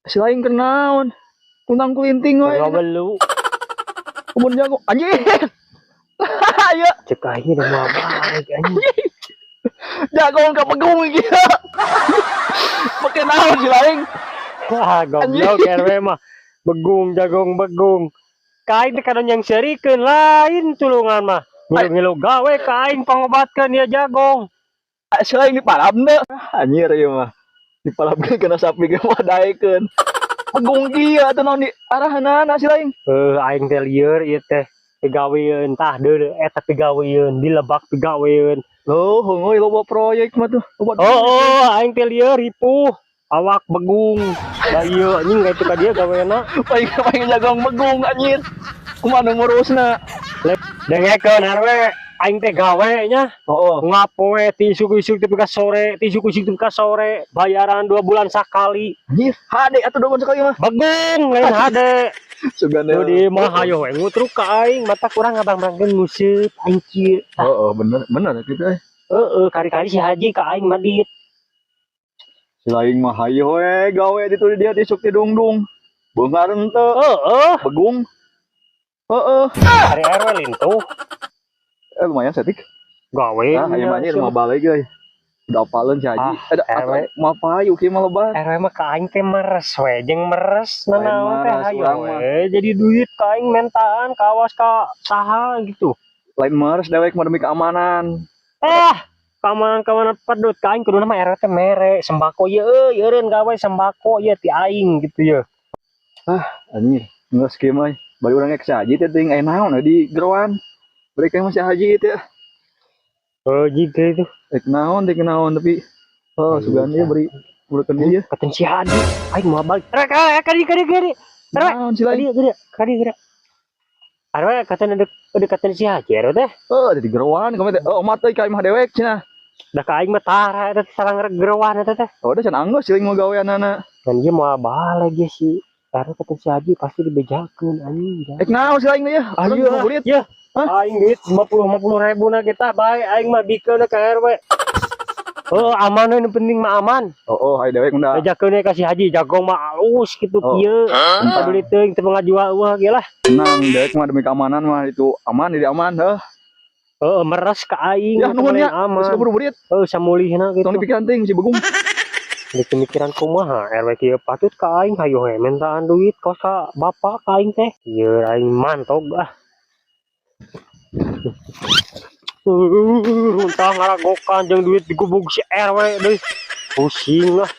Si lain kenaon. Kuntang kulinting we. Ngabelu. Kebun jago. Anjing. Ayo. Cek aing udah mau balik anjing. Jago ka pegung iki. Pakai naon si lain. Wah, goblok RW mah. Begung jagong begung. Kain kadang yang serikeun lain tulungan mah. Ngilu gawe kain pangobatkeun ya jagong. Si lain dipalabna. Anjir ieu mah. Dipalabkeun kana sapi ge mah daekeun. Pegung kieu atuh naon di arahanana si lain. Aing teh lieur ieu teh. Pigaweun tah deui eta pigaweun dilebak pigaweun. Loh, heueuy loba proyek mah tuh. Oh, aing teh lieur ripuh. Awak begung. Da ieu anjing ga itu ka dia gaweana. Paling jagang begung anjir. Kumaha ngurusna? Dengekeun RW, aing teh gawe nya. Heeh. Ngapoe ti isuk-isuk tepi ka sore, ti isuk-isuk tepi ka sore, bayaran 2 bulan sakali. Anjir, hade atuh dogon sekali mah. Begung lain hade. Sugande. Tuh di mah hayo we ngutruk ka aing, mata kurang ngabang-bangkeun museup anjir. Heeh, bener kitu euy. Kari-kari si Haji ka aing madit. Si lain mah hayo we gawe ditu dia disuk ti dungdung. Beungar henteu. Begung. Heeh. Hari RW lintuh. Lumayan setik. Gawe. Nah, aya mah anjir mah balik euy. Udah apaleun si Haji. RW mah payu kieu mah lebar. RW mah ka aing teh meres we jeung meres nanaon teh meres, hayo urang we. Jadi duit ka aing mentaan kawas ka saha gitu. Lain meres dewek mah demi keamanan. Keamanan pedut ka aing kuduna mah RW teh mere sembako ye eureun gawe sembako ye ti aing gitu ye. Anjir, geus kieu mah. Bari urang ke si Haji teh teuing aya naon di gerowan. Bari ka masih Haji teh. Gitu itu. Dek naon tapi sugan dia beri ulekeun dia. Katen si Hadi aing mau balik. Kadi. Naon si lain? Kadi. Arwe katen ada katen si Haji RW teh. Di gerowan kami teh. Omah teh ka imah dewek cenah. Da ka aing mah tara eta sareng gerowan eta teh. Da can anggus seuing mau gaweanana. Dan dia mau balik ge si RW katen si Haji pasti dibejakeun anjing. Dek naon si lain ya? Ayo kulit. Ya. Aing duit 50 ribu na kita bae aing mah bikeun ka RW. Aman we penting mah aman. Hai dewek unda. Bejakeun ka si Haji jagong mah alus kitu kieu. Paduli teuing teu ngajual eueuh ge lah. Tenang dewek mah demi keamanan mah itu aman jadi aman heuh. Meres ka aing ya nuhun ya aman. Geus keburu beurit. Samulihna gitu. Tong dipikiran teuing si begung. Di pemikiran kumaha RW kieu patut ka aing hayo we mentaan duit kos ka bapak ka aing teh. Ieu aing mantog ah. Runtah ngaragokan jeung duit digubug si RW deui. Pusing lah.